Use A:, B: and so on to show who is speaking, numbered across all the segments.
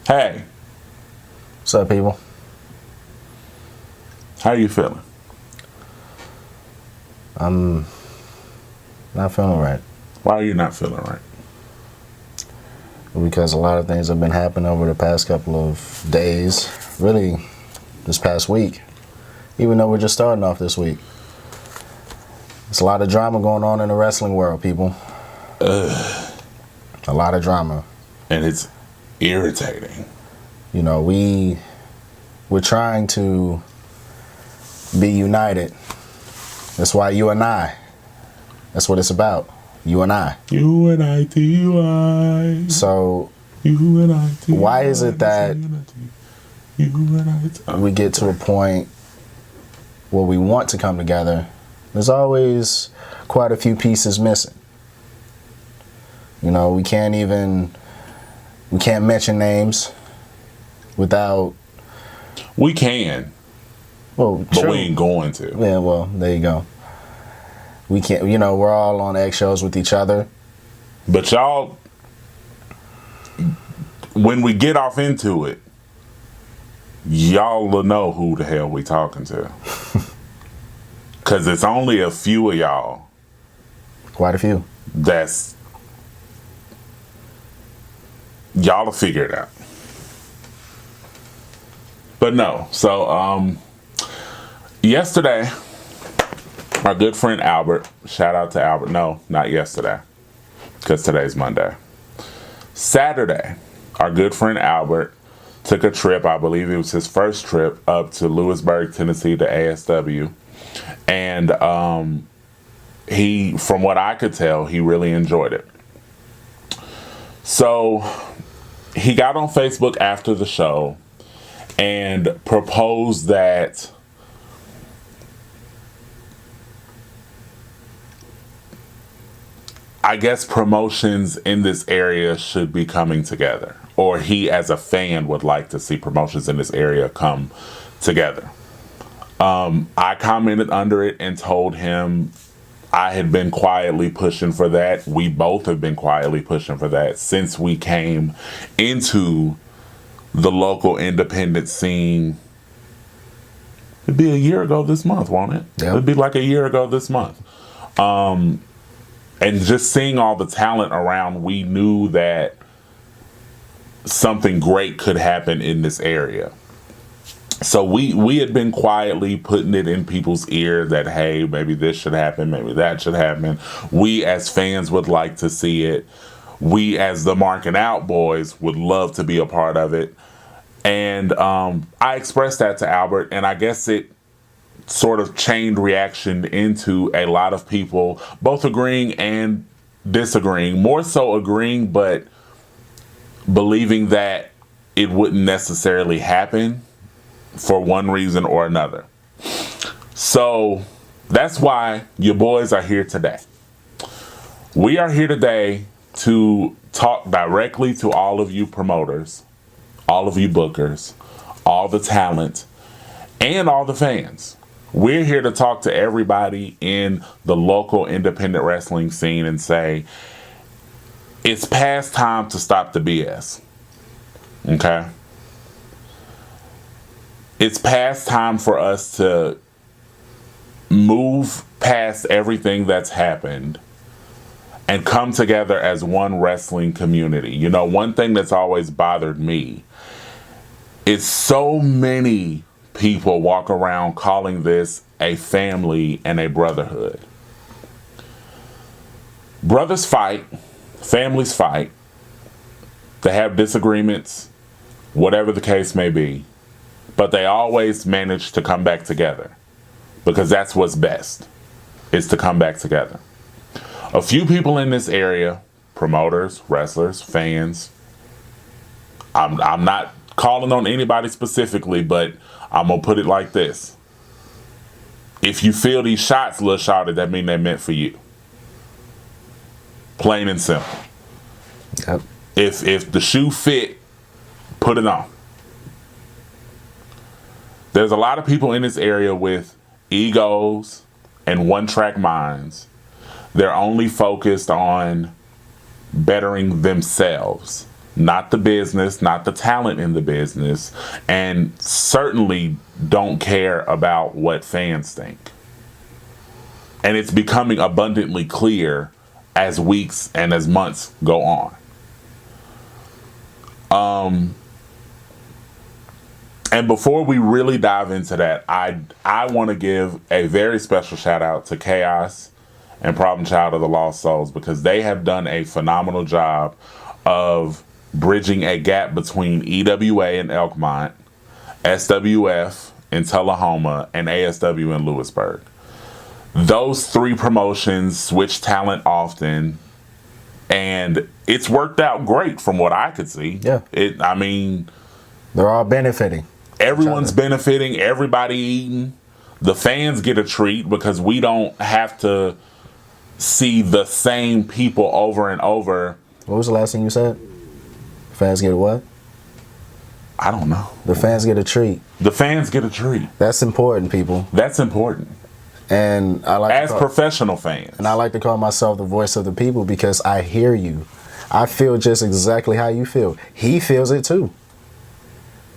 A: Hey,
B: What's up, people?
A: how you feeling?
B: I'm not feeling right
A: Why are you not feeling right?
B: because a lot of things have been happening over the past couple of days, really this past week, even though we're just starting off this week. There's a lot of drama going on in the wrestling world, people. A lot of drama.
A: And it's irritating.
B: You know, we're trying to be united. That's why you and I. That's what it's about. You and I.
A: You and I, T-Y.
B: So
A: You and I, T-Y.
B: why is it that
A: you and I, T-Y.
B: we get to a point where we want to come together, there's always quite a few pieces missing. You know, we can't mention names without.
A: We can,
B: Well,
A: but
B: true.
A: we ain't going to.
B: Yeah, well, there you go. We can't, we're all on eggshells with each other.
A: But y'all, when we get off into it, y'all will know who the hell we talking to. Because it's only a few of y'all
B: Quite a few.
A: that's, y'all will figure it out. But no, so yesterday, our good friend Albert, shout out to Albert. No, not yesterday, because today's Monday. Saturday, our good friend Albert took a trip. I believe it was his first trip up to Lewisburg, Tennessee, to ASW. And he, from what I could tell, he really enjoyed it. So he got on Facebook after the show and proposed that I guess promotions in this area should be coming together, or he as a fan would like to see promotions in this area come together. I commented under it and told him I had been quietly pushing for that. We both have been quietly pushing for that since we came into the local independent scene. It'd be a year ago this month, won't it?
B: Yep.
A: It'd be like a year ago this month. And just seeing all the talent around, we knew that something great could happen in this area. So we had been quietly putting it in people's ear that, hey, maybe this should happen, maybe that should happen. We as fans would like to see it. We as the Marking Out boys would love to be a part of it. And I expressed that to Albert, and I guess it sort of chained reaction into a lot of people both agreeing and disagreeing. More so agreeing, but believing that it wouldn't necessarily happen for one reason or another. So that's why your boys are here today. We are here today to talk directly to all of you promoters, all of you bookers, all the talent, and all the fans. We're here to talk to everybody in the local independent wrestling scene and say, it's past time to stop the BS. Okay? It's past time for us to move past everything that's happened and come together as one wrestling community. You know, one thing that's always bothered me is so many people walk around calling this a family and a brotherhood. Brothers fight, families fight, they have disagreements, whatever the case may be, but they always manage to come back together because that's what's best, is to come back together. A few people in this area, promoters, wrestlers, fans, I'm not calling on anybody specifically, but I'm going to put it like this. If you feel these shots, Lil Shouted, that mean they meant for you. Plain and simple.
B: Yep.
A: If the shoe fit, put it on. There's a lot of people in this area with egos and one-track minds. They're only focused on bettering themselves. not the business, not the talent in the business, and certainly don't care about what fans think. And it's becoming abundantly clear as weeks and as months go on. And before we really dive into that, I want to give a very special shout out to Chaos and Problem Child of the Lost Souls, because they have done a phenomenal job of bridging a gap between EWA in Elkmont, SWF in Tullahoma, and ASW in Lewisburg. Those three promotions switch talent often, and it's worked out great from what I could see.
B: Yeah.
A: I mean,
B: they're all benefiting.
A: Everyone's benefiting, everybody eating. The fans get a treat because we don't have to see the same people over and over.
B: What was the last thing you said? Fans get a what?
A: I don't know.
B: The fans get a treat.
A: The fans get a treat.
B: That's important, people.
A: That's important.
B: And I like
A: professional fans.
B: And I like to call myself the voice of the people because I hear you. I feel just exactly how you feel. He feels it too.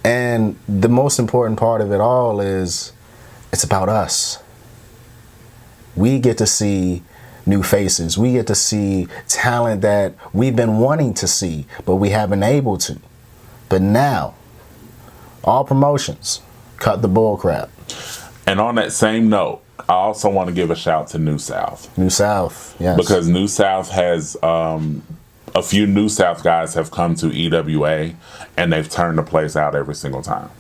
B: And the most important part of it all is it's about us. We get to see new faces. We get to see talent that we've been wanting to see, but we haven't been able to. But now, all promotions, cut the bull crap.
A: And on that same note, I also want to give a shout to New South.
B: New South, yes.
A: Because New South has, a few New South guys have come to EWA and they've turned the place out every single time.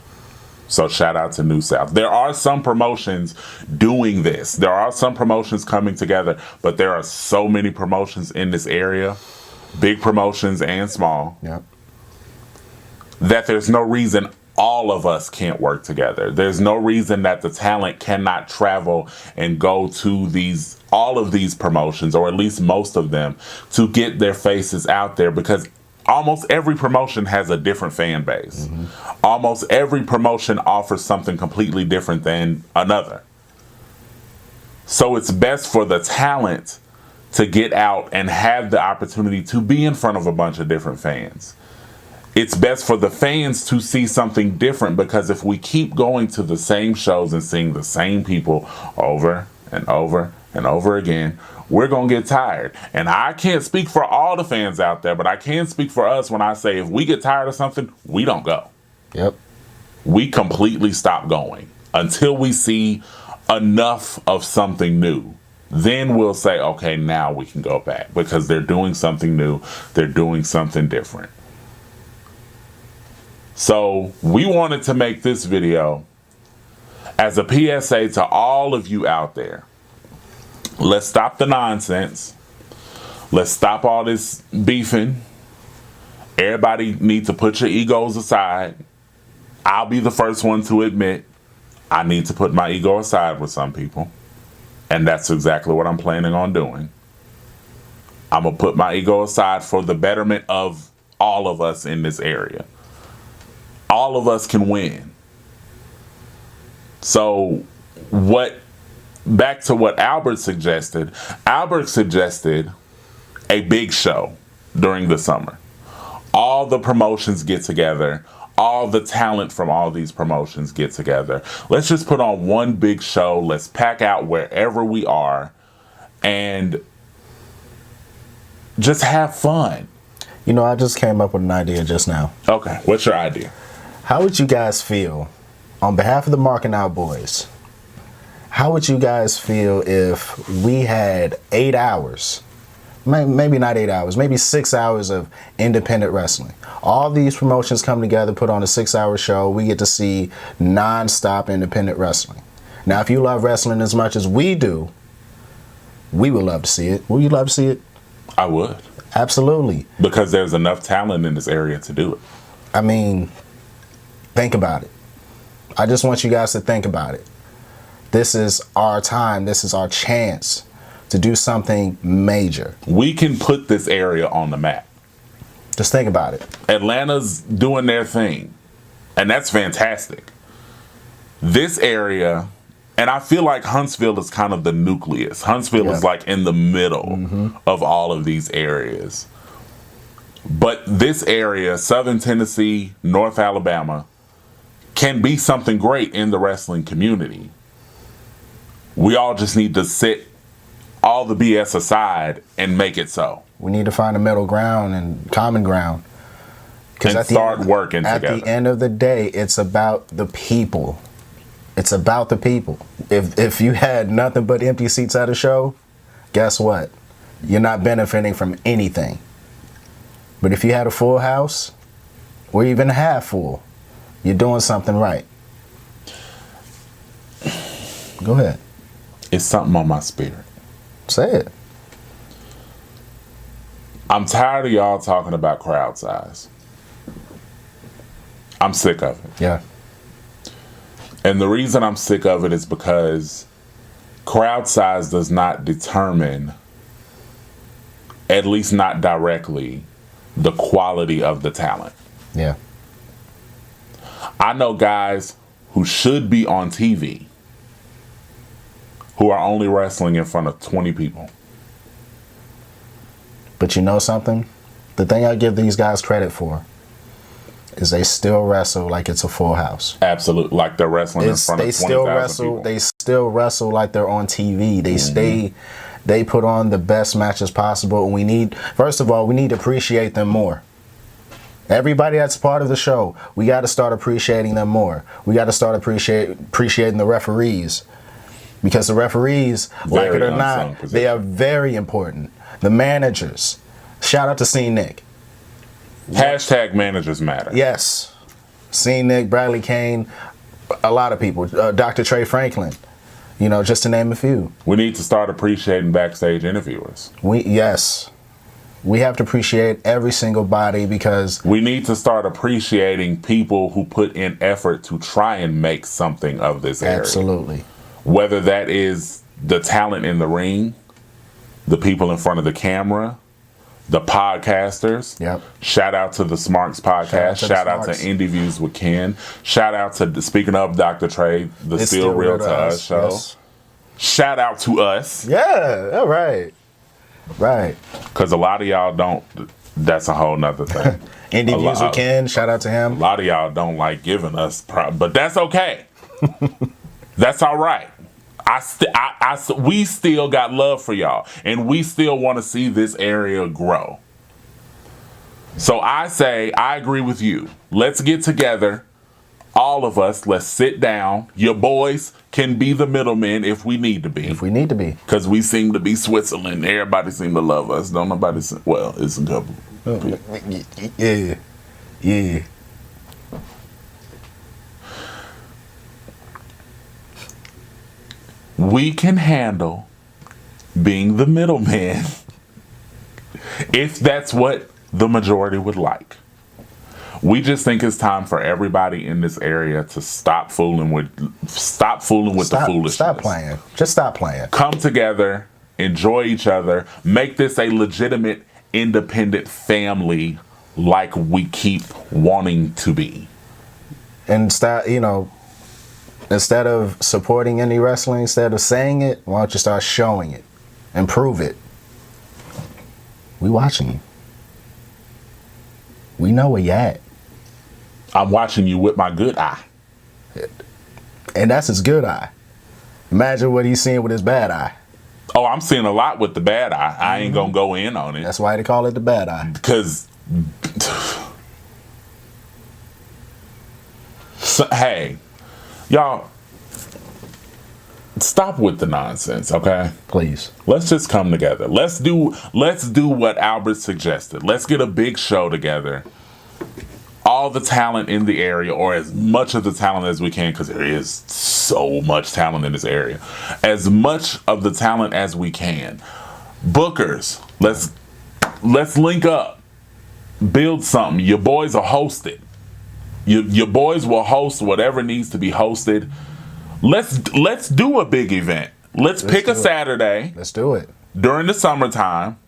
A: So shout out to New South. There are some promotions doing this. There are some promotions coming together, but there are so many promotions in this area, big promotions and small,
B: yep,
A: that there's no reason all of us can't work together. There's no reason that the talent cannot travel and go to all of these promotions, or at least most of them, to get their faces out there, because almost every promotion has a different fan base. Mm-hmm. Almost every promotion offers something completely different than another. So it's best for the talent to get out and have the opportunity to be in front of a bunch of different fans. It's best for the fans to see something different, because if we keep going to the same shows and seeing the same people over and over and over again, we're going to get tired. And I can't speak for all the fans out there, but I can speak for us when I say if we get tired of something, we don't go.
B: Yep.
A: We completely stop going until we see enough of something new. Then we'll say, okay, now we can go back, because they're doing something new. They're doing something different. So we wanted to make this video as a PSA to all of you out there. Let's stop the nonsense. Let's stop all this beefing. Everybody needs to put your egos aside. I'll be the first one to admit I need to put my ego aside with some people. And that's exactly what I'm planning on doing. I'm going to put my ego aside for the betterment of all of us in this area. All of us can win. So back to what Albert suggested. Albert suggested a big show during the summer. All the promotions get together. All the talent from all these promotions get together. Let's just put on one big show. Let's pack out wherever we are and just have fun.
B: You know, I just came up with an idea just now.
A: Okay, what's your idea?
B: How would you guys feel, on behalf of the Marking Out boys, how would you guys feel if we had 8 hours, maybe not 8 hours, maybe 6 hours of independent wrestling? All these promotions come together, put on a 6-hour show. We get to see non-stop independent wrestling. Now, if you love wrestling as much as we do, we would love to see it. Would you love to see it?
A: I would.
B: Absolutely.
A: Because there's enough talent in this area to do it.
B: I mean, think about it. I just want you guys to think about it. This is our time. This is our chance to do something major.
A: We can put this area on the map.
B: Just think about it.
A: Atlanta's doing their thing, and that's fantastic. This area, and I feel like Huntsville is kind of the nucleus. Huntsville is like in the middle of all of these areas. But this area, Southern Tennessee, North Alabama, can be something great in the wrestling community. We all just need to sit all the BS aside and make it so.
B: We need to find a middle ground and common ground.
A: And start working together.
B: At the end of the day, it's about the people. It's about the people. If you had nothing but empty seats at a show, guess what? You're not benefiting from anything. But if you had a full house, or even half full, you're doing something right. Go ahead.
A: It's something on my spirit.
B: Say it.
A: I'm tired of y'all talking about crowd size. I'm sick of it.
B: Yeah.
A: And the reason I'm sick of it is because crowd size does not determine, at least not directly, the quality of the talent.
B: Yeah.
A: I know guys who should be on TV who are only wrestling in front of 20 people.
B: But you know something? The thing I give these guys credit for is they still wrestle like it's a full house.
A: Absolutely, like they're wrestling in front of 20,000 people.
B: They still wrestle like they're on TV. They put on the best matches possible. And first of all, we need to appreciate them more. Everybody that's part of the show, we got to start appreciating them more. We got to start appreciating the referees. Because the referees, like it or not, they are very important. The managers. Shout out to Scene Nick.
A: Hashtag managers matter.
B: Yes. Scene Nick, Bradley Kane, a lot of people. Dr. Trey Franklin, just to name a few.
A: We need to start appreciating backstage interviewers.
B: Yes. We have to appreciate every single body because...
A: We need to start appreciating people who put in effort to try and make something of this area.
B: Absolutely.
A: Whether that is the talent in the ring, the people in front of the camera, the podcasters.
B: Yep.
A: Shout out to the Smarks podcast. Shout out to Indie Views with Ken. Shout out to, speaking of Dr. Trey, the Still Real to Us show. Yes. Shout out to us.
B: Yeah, all right. Right.
A: Because a lot of y'all don't, that's a whole nother thing.
B: Indie Views with Ken, shout out to him.
A: A lot of y'all don't like giving us, but that's okay. That's all right. We still got love for y'all, and we still want to see this area grow. So I say, I agree with you. Let's get together, all of us. Let's sit down. Your boys can be the middlemen if we need to be.
B: If we need to be.
A: Because we seem to be Switzerland. Everybody seem to love us. Don't nobody, well, it's a couple.
B: Yeah. Yeah.
A: We can handle being the middleman if that's what the majority would like. We just think it's time for everybody in this area to stop fooling with the foolishness.
B: Stop playing. Just stop playing.
A: Come together, enjoy each other, make this a legitimate, independent family like we keep wanting to be.
B: And stop, instead of supporting indie wrestling, instead of saying it, why don't you start showing it and prove it? We watching you. We know where you at.
A: I'm watching you with my good eye.
B: And that's his good eye. Imagine what he's seeing with his bad eye.
A: Oh, I'm seeing a lot with the bad eye. I ain't gonna go in on it.
B: That's why they call it the bad eye.
A: Because, hey, y'all, stop with the nonsense, okay?
B: Please.
A: Let's just come together. Let's do what Albert suggested. Let's get a big show together. All the talent in the area, or as much of the talent as we can, because there is so much talent in this area. As much of the talent as we can. Bookers, let's link up. Build something. Your boys will host it. Your boys will host whatever needs to be hosted. Let's do a big event. Let's pick a Saturday.
B: Let's do it.
A: During the summertime.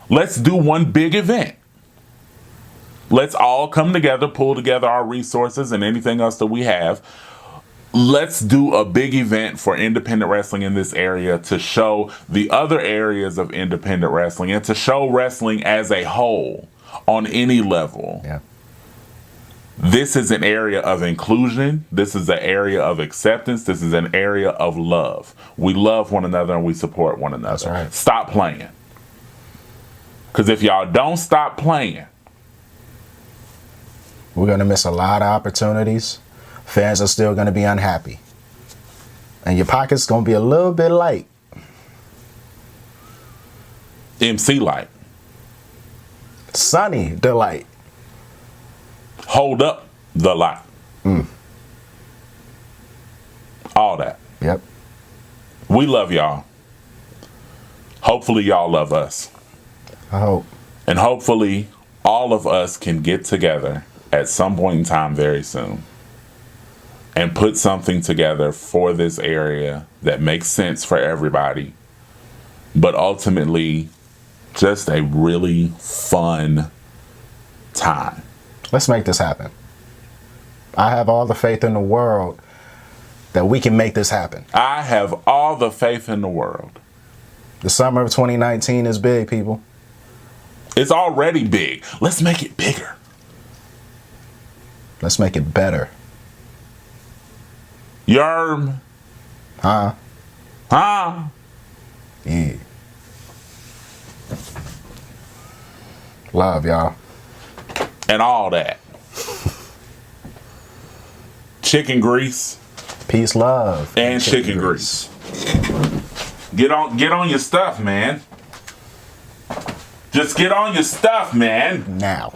A: Let's do one big event. Let's all come together, pull together our resources and anything else that we have. Let's do a big event for independent wrestling in this area to show the other areas of independent wrestling and to show wrestling as a whole. on any level.
B: Yeah.
A: This is an area of inclusion. This is an area of acceptance. This is an area of love. We love one another and we support one another.
B: That's right.
A: Stop playing. Because if y'all don't stop playing,
B: we're going to miss a lot of opportunities. Fans are still going to be unhappy. And your pocket's going to be a little bit light.
A: MC light.
B: Sunny delight.
A: Hold up the light. All that.
B: Yep.
A: We love y'all. Hopefully y'all love us.
B: I hope.
A: And hopefully all of us can get together at some point in time very soon and put something together for this area that makes sense for everybody, but ultimately just a really fun time.
B: Let's make this happen. I have all the faith in the world that we can make this happen.
A: I have all the faith in the world.
B: The summer of 2019 is big, people.
A: It's already big. Let's make it bigger.
B: Let's make it better.
A: Yerm.
B: Huh?
A: Huh?
B: Yeah. Love, y'all.
A: And all that. Chicken grease.
B: Peace, love.
A: And chicken grease. Get on your stuff, man. Just get on your stuff, man.
B: Now.